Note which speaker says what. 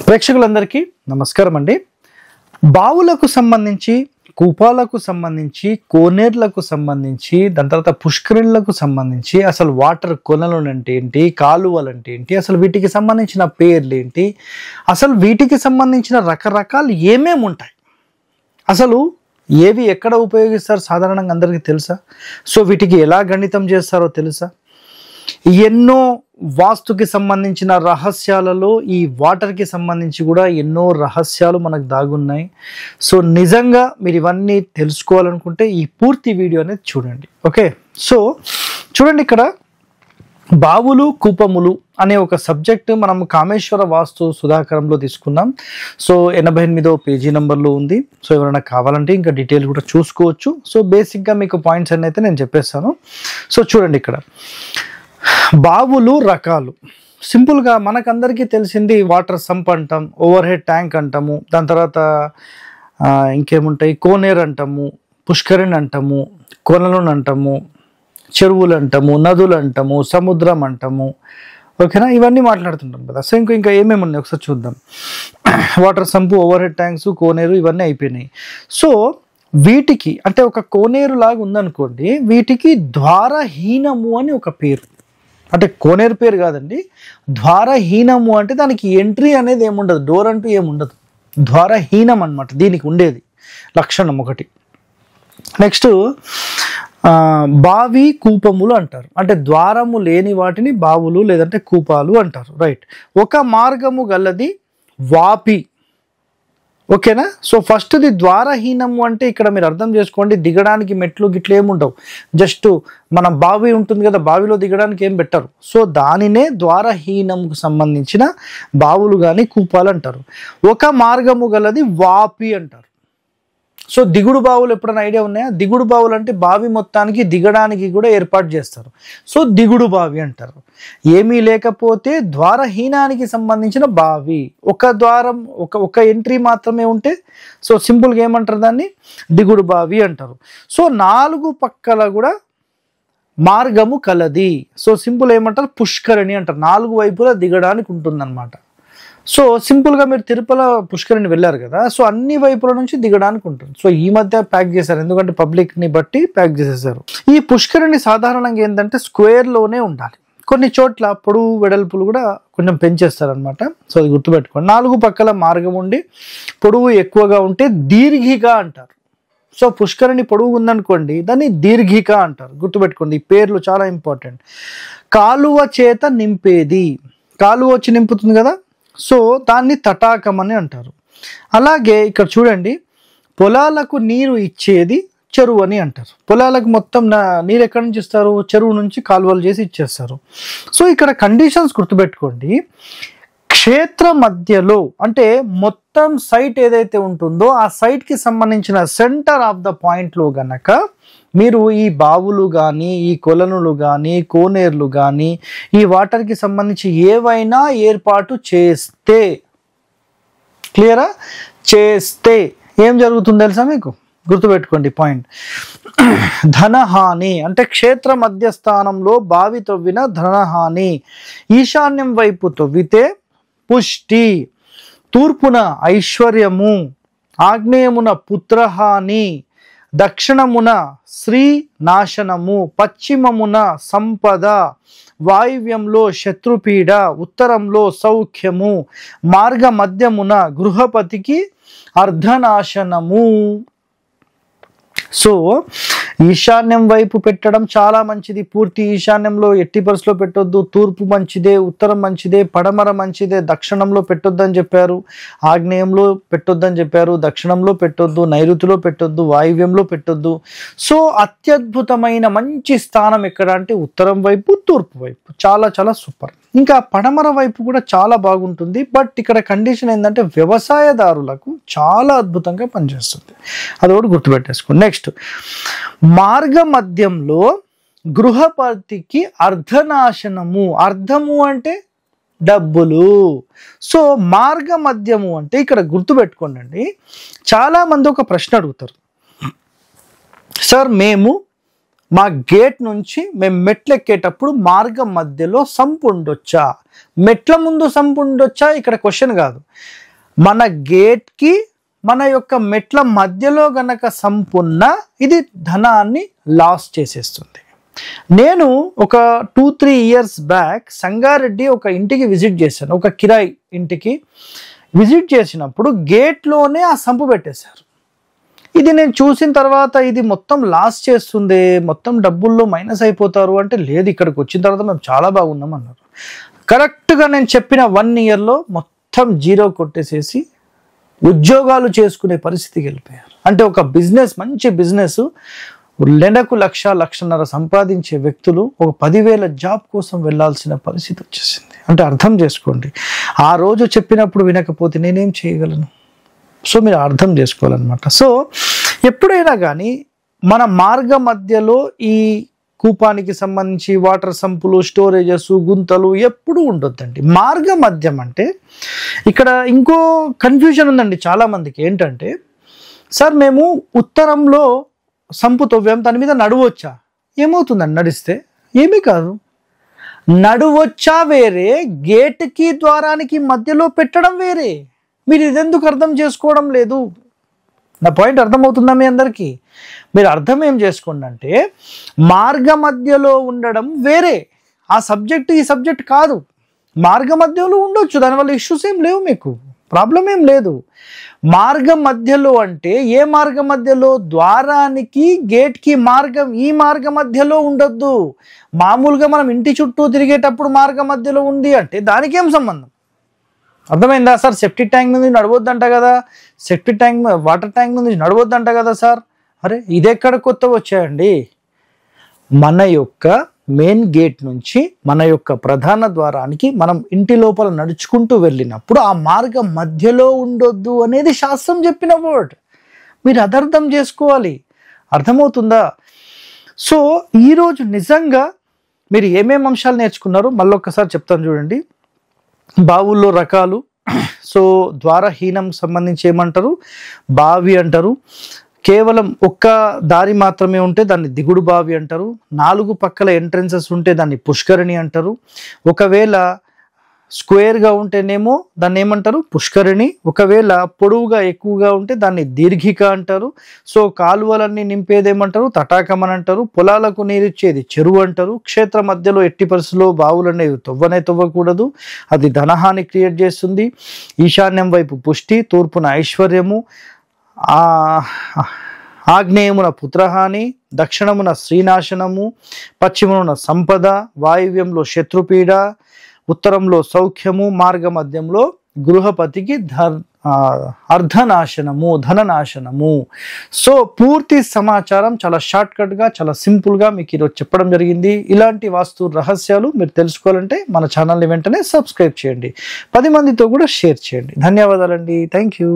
Speaker 1: ప్రేక్షకులందరికీ నమస్కారం అండి. బావులకు సంబంధించి, కూపాలకు సంబంధించి, కోనేర్లకు సంబంధించి, దాని తర్వాత పుష్కరిణులకు సంబంధించి అసలు వాటర్ కొలలు అంటే ఏంటి, కాలువలు అంటే ఏంటి, అసలు వీటికి సంబంధించిన పేర్లు ఏంటి, అసలు వీటికి సంబంధించిన రకరకాలు ఏమేమి ఉంటాయి, అసలు ఏవి ఎక్కడ ఉపయోగిస్తారు సాధారణంగా అందరికీ తెలుసా? సో వీటికి ఎలా గణితం చేస్తారో తెలుసా? ఎన్నో వాస్తుకి సంబంధించిన రహస్యాలలో ఈ వాటర్కి సంబంధించి కూడా ఎన్నో రహస్యాలు మనకు దాగున్నాయి. సో నిజంగా మీరు ఇవన్నీ తెలుసుకోవాలనుకుంటే ఈ పూర్తి వీడియో అనేది చూడండి. ఓకే, సో చూడండి, ఇక్కడ బావులు కూపములు అనే ఒక సబ్జెక్ట్ మనం కామేశ్వర వాస్తు సుధాకరంలో తీసుకున్నాం. సో 88వ పేజీ నెంబర్లో ఉంది. సో ఎవరైనా కావాలంటే ఇంకా డీటెయిల్ కూడా చూసుకోవచ్చు. సో బేసిక్గా మీకు పాయింట్స్ అన్నీ అయితే నేను చెప్పేస్తాను. సో చూడండి, ఇక్కడ బావులు రకాలు సింపుల్గా మనకందరికీ తెలిసింది వాటర్ సంప్ అంటాం, ఓవర్ హెడ్ ట్యాంక్ అంటాము, దాని తర్వాత ఇంకేముంటాయి, కోనేరు అంటాము, పుష్కరిణి అంటాము, కొలలు అంటాము, చెరువులు అంటాము, నదులు అంటాము, సముద్రం అంటాము. ఓకేనా, ఇవన్నీ మాట్లాడుతుంటాం కదా. సో ఇంకా ఏమేమి ఉన్నాయి ఒకసారి చూద్దాం. Water sump, over head tanks, కోనేరు ఇవన్నీ అయిపోయినాయి. సో వీటికి అంటే ఒక కోనేరు లాగా ఉందనుకోండి, వీటికి ద్వారహీనము అని ఒక పేరు. అంటే కోనేరు పేరు కాదండి, ద్వారహీనము అంటే దానికి ఎంట్రీ అనేది ఏముండదు, డోర్ అంటూ ఏముండదు, ద్వారహీనం అన్నమాట దీనికి ఉండేది లక్షణం ఒకటి. నెక్స్ట్ బావి కూపములు అంటారు, అంటే ద్వారము లేని వాటిని బావులు లేదంటే కూపాలు అంటారు. రైట్, ఒక మార్గము గలది వాపి. ఓకేనా, సో ఫస్ట్ది ద్వారహీనము అంటే ఇక్కడ మీరు అర్థం చేసుకోండి, దిగడానికి మెట్లు గిట్లు ఏముండవు, జస్ట్ మన బావి ఉంటుంది కదా, బావిలో దిగడానికి ఏం పెట్టరు. సో దానినే ద్వారహీనముకు సంబంధించిన బావులు కానీ కూపాలు అంటారు. ఒక మార్గము గలది వాపి అంటారు. సో దిగుడు బావులు ఎప్పుడైనా ఐడియా ఉన్నాయా? దిగుడు బావులు అంటే బావి మొత్తానికి దిగడానికి కూడా ఏర్పాటు చేస్తారు. సో దిగుడు బావి అంటారు. ఏమీ లేకపోతే ద్వారహీనానికి సంబంధించిన బావి, ఒక ద్వారం ఒక ఎంట్రీ మాత్రమే ఉంటే సో సింపుల్గా ఏమంటారు, దాన్ని దిగుడు బావి అంటారు. సో 4 పక్కల కూడా మార్గము కలది. సో సింపుల్ ఏమంటారు, పుష్కరిణి అంటారు. 4 వైపులా దిగడానికి ఉంటుందన్నమాట. సో సింపుల్గా మీరు తిరుపతి పుష్కరిణి వెళ్ళారు కదా, సో అన్ని వైపుల నుంచి దిగడానికి ఉంటుంది. సో ఈ మధ్య ప్యాక్ చేశారు, ఎందుకంటే పబ్లిక్ని బట్టి ప్యాక్ చేసేసారు. ఈ పుష్కరిణి సాధారణంగా ఏంటంటే స్క్వేర్లోనే ఉండాలి, కొన్ని చోట్ల పొడవు వెడల్పులు కూడా కొంచెం పెంచేస్తారనమాట. సో అది గుర్తుపెట్టుకోండి. 4 పక్కల మార్గం ఉండి పొడవు ఎక్కువగా ఉంటే దీర్ఘిక అంటారు. సో పుష్కరిణి పొడవు ఉందనుకోండి, దాన్ని దీర్ఘిక అంటారు. గుర్తుపెట్టుకోండి, ఈ పేర్లు చాలా ఇంపార్టెంట్. కాలువ చేత నింపేది, కాలువ వచ్చి నింపుతుంది కదా, సో దాన్ని తటాకం అని అంటారు. అలాగే ఇక్కడ చూడండి, పొలాలకు నీరు ఇచ్చేది చెరువు అని అంటారు. పొలాలకు మొత్తం నీరు ఎక్కడి నుంచి ఇస్తారు, చెరువు నుంచి కాలువలు చేసి ఇచ్చేస్తారు. సో ఇక్కడ కండిషన్స్ గుర్తుపెట్టుకోండి. క్షేత్ర మధ్యలో అంటే మొత్తం సైట్ ఏదైతే ఉంటుందో ఆ సైట్కి సంబంధించిన సెంటర్ ఆఫ్ ద పాయింట్లో గనక మీరు ఈ బావులు కానీ, ఈ కొలనులు కానీ, కోనేర్లు కానీ, ఈ వాటర్కి సంబంధించి ఏవైనా ఏర్పాటు చేస్తే, క్లియరా, చేస్తే ఏం జరుగుతుందో తెలుసా మీకు? గుర్తుపెట్టుకోండి పాయింట్. ధనహాని అంటే క్షేత్ర మధ్యస్థానంలో బావి తవ్విన ధనహాని. ఈశాన్యం వైపు తవ్వితే పుష్టి, తూర్పున ఐశ్వర్యము, ఆగ్నేయమున పుత్రహాని, దక్షిణమున శ్రీ నాశనము, పశ్చిమమున సంపద, వాయువ్యంలో శత్రుపీడ, ఉత్తరంలో సౌఖ్యము, మార్గ మధ్యమున గృహపతికి అర్ధనాశనము. సో ఈశాన్యం వైపు పెట్టడం చాలా మంచిది. పూర్తి ఈశాన్యంలో ఎట్టి పరిస్థితిలో పెట్టొద్దు. తూర్పు మంచిదే, ఉత్తరం మంచిదే, పడమర మంచిదే, దక్షిణంలో పెట్టొద్దని చెప్పారు, ఆగ్నేయంలో పెట్టొద్దని చెప్పారు, దక్షిణంలో పెట్టొద్దు, నైరుతిలో పెట్టొద్దు, వాయువ్యంలో పెట్టొద్దు. సో అత్యద్భుతమైన మంచి స్థానం ఎక్కడ అంటే ఉత్తరం వైపు, తూర్పు వైపు, చాలా చాలా సూపర్. ఇంకా పడమర వైపు కూడా చాలా బాగుంటుంది. బట్ ఇక్కడ కండిషన్ ఏంటంటే వ్యవసాయదారులకు చాలా అద్భుతంగా పనిచేస్తుంది, అది కూడా గుర్తుపెట్టేసుకోండి. నెక్స్ట్, మార్గ మధ్యంలో గృహపతికి అర్ధనాశనము. అర్ధము అంటే డబ్బులు. సో మార్గ మధ్యము అంటే ఇక్కడ గుర్తుపెట్టుకోండి. చాలా మంది ఒక ప్రశ్న అడుగుతారు, సార్ మేము మా గేట్ నుంచి మేము మెట్లు ఎక్కేటప్పుడు మార్గం మధ్యలో సంపు ఉండొచ్చా? మెట్ల ముందు సంపు ఉండొచ్చా ఇక్కడ క్వశ్చన్ కాదు. మన గేట్కి మన యొక్క మెట్ల మధ్యలో గనక సంపున్న ఇది ధనాన్ని లాస్ చేసేస్తుంది. నేను ఒక 2-3 ఇయర్స్ బ్యాక్ సంగారెడ్డి ఒక ఇంటికి విజిట్ చేశాను. ఒక కిరాయి ఇంటికి విజిట్ చేసినప్పుడు గేట్లోనే ఆ సంపు పెట్టేశారు. ఇది నేను చూసిన తర్వాత ఇది మొత్తం లాస్ చేస్తుంది, మొత్తం డబ్బుల్లో మైనస్ అయిపోతారు అంటే, లేదు ఇక్కడికి వచ్చిన తర్వాత మేము చాలా బాగున్నాం అన్నారు. కరెక్ట్గా నేను చెప్పిన 1 ఇయర్లో మొత్తం జీరో కొట్టేసేసి ఉద్యోగాలు చేసుకునే పరిస్థితికి వెళ్ళిపోయారు. అంటే ఒక బిజినెస్, మంచి బిజినెస్, నెలకు 1,00,000-1,50,000 సంపాదించే వ్యక్తులు ఒక 10,000 జాబ్ కోసం వెళ్ళాల్సిన పరిస్థితి వచ్చేసింది. అంటే అర్థం చేసుకోండి, ఆ రోజు చెప్పినప్పుడు వినకపోతే నేనేం చేయగలను? సో మీరు అర్థం చేసుకోవాలన్నమాట. సో ఎప్పుడైనా కానీ మన మార్గ మధ్యలో ఈ కూపానికి సంబంధించి వాటర్ సంపులు, స్టోరేజెస్, గుంతలు ఎప్పుడూ ఉండొద్దండి. మార్గ మధ్యం అంటే ఇక్కడ ఇంకో కన్ఫ్యూజన్ ఉందండి చాలామందికి. ఏంటంటే, సార్ మేము ఉత్తరంలో సంపు తవ్వాం, దాని మీద నడవచ్చా? ఏమవుతుందండి నడిస్తే? ఏమీ కాదు. నడవచ్చా వేరే, గేట్కి ద్వారానికి మధ్యలో పెట్టడం వేరే. మీరు ఇదెందుకు అర్థం చేసుకోవడం లేదు? నా పాయింట్ అర్థమవుతుందా మీ అందరికీ? మీరు అర్థం ఏం చేసుకోండి అంటే, మార్గ మధ్యలో ఉండడం వేరే, ఆ సబ్జెక్ట్ ఈ సబ్జెక్ట్ కాదు. మార్గ మధ్యలో ఉండొచ్చు, దానివల్ల ఇష్యూస్ ఏం లేవు, మీకు ప్రాబ్లం ఏం లేదు. మార్గం మధ్యలో అంటే ఏ మార్గం మధ్యలో? ద్వారానికి గేట్కి మార్గం, ఈ మార్గం మధ్యలో ఉండొద్దు. మామూలుగా మనం ఇంటి చుట్టూ తిరిగేటప్పుడు మార్గం మధ్యలో ఉంది అంటే దానికేం సంబంధం? అర్థమైందా సార్? సెప్టిక్ ట్యాంక్ నుంచి నడవద్దంట కదా, సెప్టిక్ ట్యాంక్ వాటర్ ట్యాంక్ నుంచి నడవద్దంట కదా సార్. అరే ఇదెక్కడ కొత్త వచ్చాయండి? మన యొక్క మెయిన్ గేట్ నుంచి మన యొక్క ప్రధాన ద్వారానికి మనం ఇంటి లోపల నడుచుకుంటూ వెళ్ళినప్పుడు ఆ మార్గం మధ్యలో ఉండొద్దు అనేది శాస్త్రం చెప్పిన వర్డ్. మీరు అదర్థం చేసుకోవాలి. అర్థమవుతుందా? సో ఈరోజు నిజంగా మీరు ఏమేమి అంశాలు నేర్చుకున్నారో మళ్ళీ ఒక్కసారి చెప్తాను చూడండి. బావుల్లో రకాలు. సో ద్వారహీనం సంబంధించి ఏమంటారు? బావి అంటారు. కేవలం ఒక్క దారి మాత్రమే ఉంటే దాన్ని దిగుడు బావి అంటారు. 4 పక్కల ఎంట్రెన్సెస్ ఉంటే దాన్ని పుష్కరిణి అంటారు. ఒకవేళ స్క్వేర్గా ఉంటేనేమో దాన్ని ఏమంటారు? పుష్కరిణి. ఒకవేళ పొడవుగా ఎక్కువగా ఉంటే దాన్ని దీర్ఘిక అంటారు. సో కాలువలన్నీ నింపేది ఏమంటారు? తటాకం అని అంటారు. పొలాలకు నీరిచ్చేది చెరువు అంటారు. క్షేత్ర మధ్యలో ఎట్టి పరిస్థితుల్లో బావులు అనేవి తవ్వకూడదు, అది ధనహాని క్రియేట్ చేస్తుంది. ఈశాన్యం వైపు పుష్టి, తూర్పున ఐశ్వర్యము, ఆగ్నేయమున పుత్రహాని, దక్షిణమున శ్రీనాశనము, పశ్చిమమున సంపద, వాయువ్యంలో శత్రుపీడ, ఉత్తరంలో సౌఖ్యము, మార్గ మధ్యంలో గృహపతికి అర్ధనాశనము, ధననాశనము. సో పూర్తి సమాచారం చాలా షార్ట్కట్గా, చాలా సింపుల్గా మీకు ఈరోజు చెప్పడం జరిగింది. ఇలాంటి వాస్తు రహస్యాలు మీరు తెలుసుకోవాలంటే మన ఛానల్ని వెంటనే సబ్స్క్రైబ్ చేయండి, 10 మందితో కూడా షేర్ చేయండి. ధన్యవాదాలండి. Thank you.